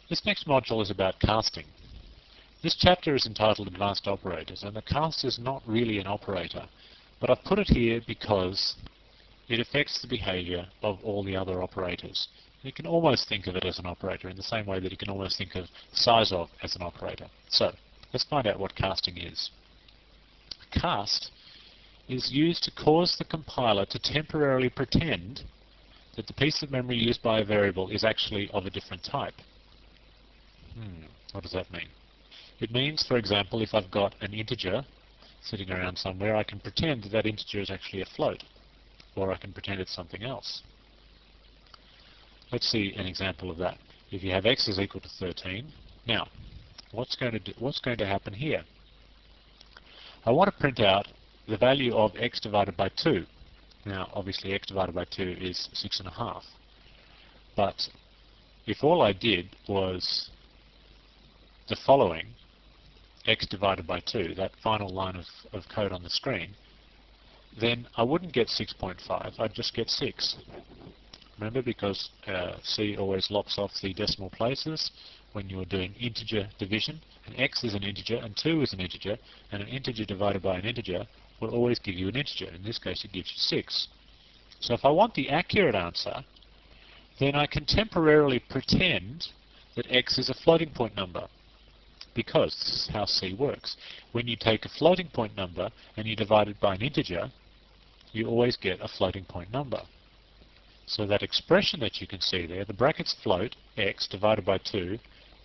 This next module is about casting. This chapter is entitled Advanced Operators, and the cast is not really an operator, but I've put it here because it affects the behavior of all the other operators. You can almost think of it as an operator in the same way that you can almost think of size of as an operator. So, let's find out what casting is. Cast is used to cause the compiler to temporarily pretend that the piece of memory used by a variable is actually of a different type. What does that mean? It means, for example, if I've got an integer sitting around somewhere, I can pretend that that integer is actually a float, or I can pretend it's something else. Let's see an example of that. If you have x is equal to 13, now, what's going to happen here? I want to print out the value of x divided by 2. Now, obviously, x divided by 2 is 6.5. But if all I did was the following, x divided by 2, that final line of code on the screen, then I wouldn't get 6.5, I'd just get 6. Remember, because C always lops off the decimal places when you're doing integer division, and x is an integer, and 2 is an integer, and an integer divided by an integer will always give you an integer. In this case, it gives you 6. So if I want the accurate answer, then I can temporarily pretend that x is a floating point number, because this is how C works. When you take a floating point number and you divide it by an integer, you always get a floating point number. So that expression that you can see there, the brackets float, x divided by 2,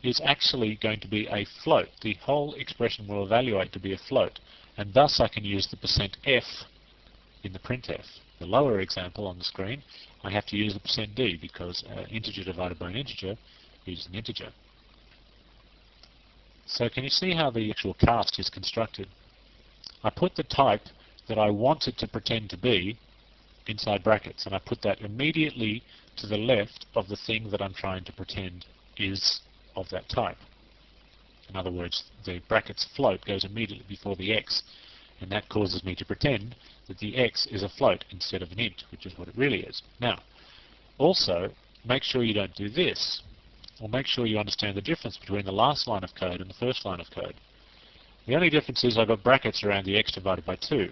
is actually going to be a float. The whole expression will evaluate to be a float, and thus I can use the %f in the printf. The lower example on the screen, I have to use the %d because integer divided by an integer is an integer. So can you see how the actual cast is constructed? I put the type that I want it to pretend to be inside brackets, and I put that immediately to the left of the thing that I'm trying to pretend is of that type. In other words, the brackets float goes immediately before the x, and that causes me to pretend that the x is a float instead of an int, which is what it really is. Now, also, make sure you don't do this, or make sure you understand the difference between the last line of code and the first line of code. The only difference is I've got brackets around the x divided by 2.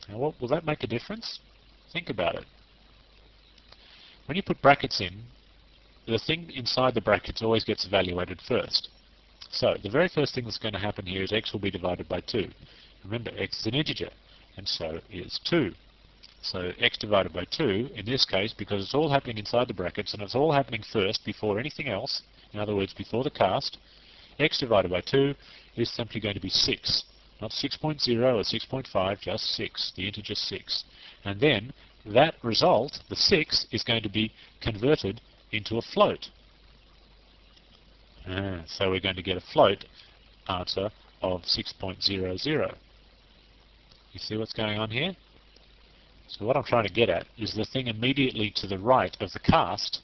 Now, will that make a difference? Think about it. When you put brackets in, the thing inside the brackets always gets evaluated first. So, the very first thing that's going to happen here is x will be divided by 2. Remember, x is an integer, and so is 2. So, x divided by 2, in this case, because it's all happening inside the brackets, and it's all happening first before anything else, in other words, before the cast, x divided by 2 is simply going to be 6. Not 6.0 or 6.5, just 6, the integer 6. And then that result, the 6, is going to be converted into a float. So we're going to get a float answer of 6.00. You see what's going on here? So what I'm trying to get at is the thing immediately to the right of the cast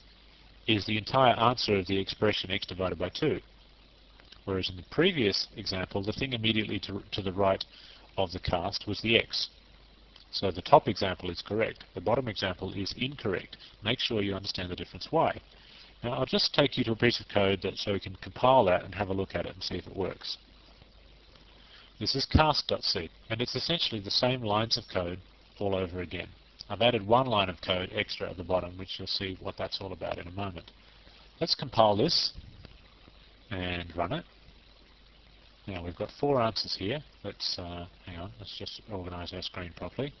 is the entire answer of the expression x divided by 2. Whereas in the previous example, the thing immediately to the right of the cast was the x. So the top example is correct. The bottom example is incorrect. Make sure you understand the difference why. Now I'll just take you to a piece of code so we can compile that and have a look at it and see if it works. This is cast.c, and it's essentially the same lines of code all over again. I've added one line of code extra at the bottom, which you'll see what that's all about in a moment. Let's compile this and run it. Now we've got 4 answers here. Let's hang on, let's just organize our screen properly.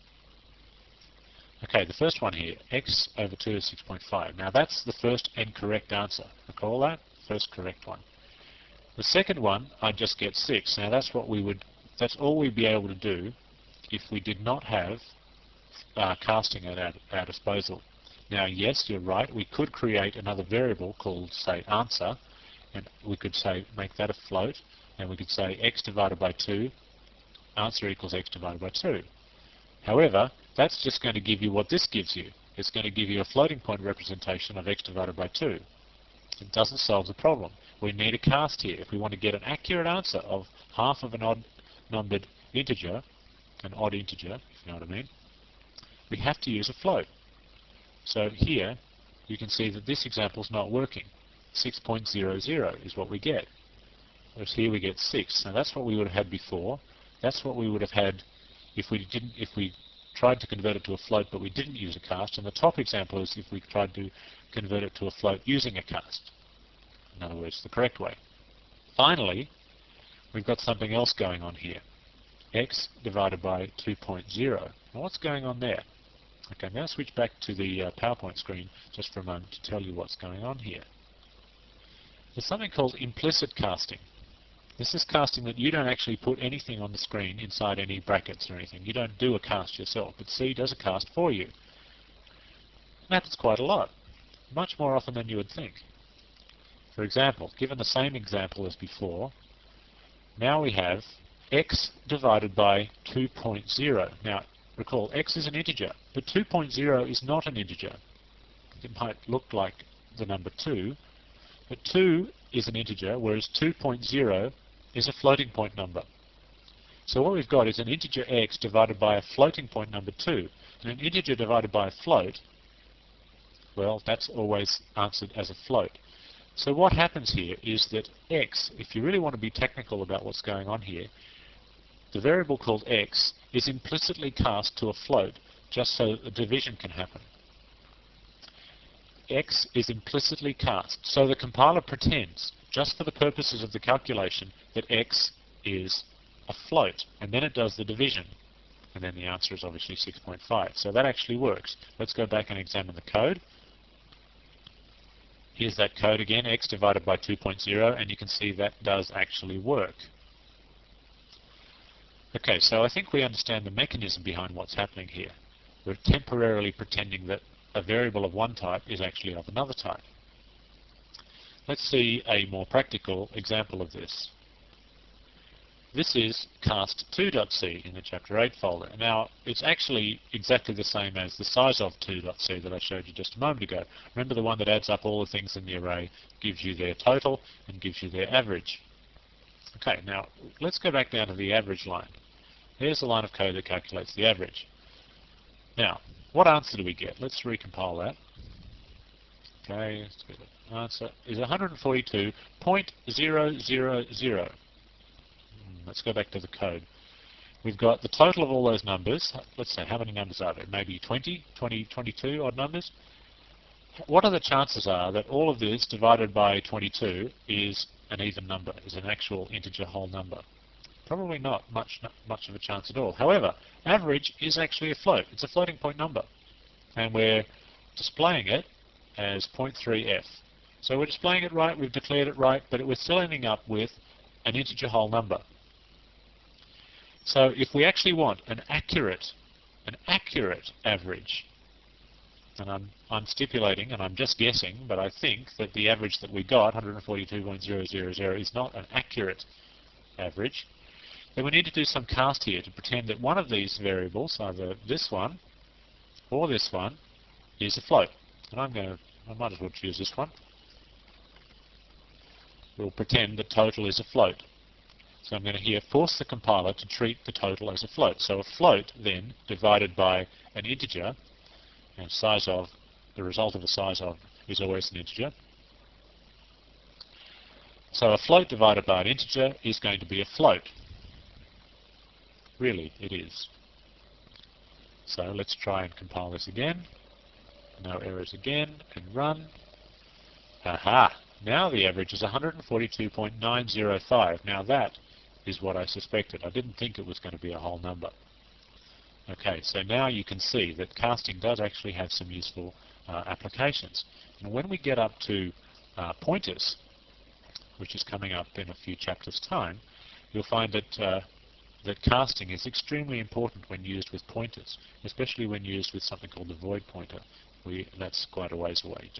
Okay, the first one here, x over 2 is 6.5. Now that's the first and correct answer. Recall that? First correct one. The second one, I just get 6. Now that's all we'd be able to do if we did not have casting at our disposal. Now yes, you're right, we could create another variable called, say, answer, and we could say, make that a float, and we could say x divided by 2, answer equals x divided by 2. However, that's just going to give you what this gives you. It's going to give you a floating point representation of x divided by 2. It doesn't solve the problem. We need a cast here. If we want to get an accurate answer of half of an odd-numbered integer, an odd integer, if you know what I mean, we have to use a float. So here, you can see that this example is not working. 6.00 is what we get. Whereas here we get 6. Now that's what we would have had before. That's what we would have had if we tried to convert it to a float but we didn't use a cast. And the top example is if we tried to convert it to a float using a cast. In other words, the correct way. Finally, we've got something else going on here. X divided by 2.0. Now what's going on there? Okay, I'm going to switch back to the PowerPoint screen just for a moment to tell you what's going on here. There's something called implicit casting. This is casting that you don't actually put anything on the screen inside any brackets or anything. You don't do a cast yourself, but C does a cast for you. And that happens quite a lot, much more often than you would think. For example, given the same example as before, now we have x divided by 2.0. Now, recall, x is an integer, but 2.0 is not an integer. It might look like the number 2, but 2 is an integer, whereas 2.0 is a floating point number. So what we've got is an integer x divided by a floating point number 2. And an integer divided by a float, well, that's always answered as a float. So what happens here is that x, if you really want to be technical about what's going on here, the variable called x is implicitly cast to a float just so that the division can happen. X is implicitly cast. So the compiler pretends, just for the purposes of the calculation, that x is a float, and then it does the division. And then the answer is obviously 6.5. So that actually works. Let's go back and examine the code. Here's that code again, x divided by 2.0, and you can see that does actually work. Okay, so I think we understand the mechanism behind what's happening here. We're temporarily pretending that a variable of one type is actually of another type. Let's see a more practical example of this. This is cast2.c in the Chapter 8 folder. Now, it's actually exactly the same as the size of 2.c that I showed you just a moment ago. Remember the one that adds up all the things in the array, gives you their total, and gives you their average. Okay, now let's go back down to the average line. Here's the line of code that calculates the average. Now, what answer do we get? Let's recompile that. Okay, let's get the answer is 142.000. Let's go back to the code. We've got the total of all those numbers. Let's say, how many numbers are there? Maybe 20, 22 odd numbers. What are the chances are that all of this divided by 22 is an even number, is an actual integer whole number? Probably not much of a chance at all. However, average is actually a float. It's a floating point number. And we're displaying it as 0.3f. So we're displaying it right, we've declared it right, but we're still ending up with an integer whole number. So if we actually want an accurate average, and I'm stipulating, and I'm just guessing, but I think that the average that we got, 142.000, is not an accurate average, then we need to do some cast here to pretend that one of these variables, either this one or this one, is a float. And I might as well choose this one. We'll pretend that total is a float. So I'm going to here force the compiler to treat the total as a float. So a float then divided by an integer, and size of, the result of a size of is always an integer. So a float divided by an integer is going to be a float. Really, it is. So let's try and compile this again. No errors again, and run. Aha! Now the average is 142.905. Now that is what I suspected. I didn't think it was going to be a whole number. Okay, so now you can see that casting does actually have some useful applications. And when we get up to pointers, which is coming up in a few chapters' time, you'll find that that casting is extremely important when used with pointers, especially when used with something called the void pointer. That's quite a ways away.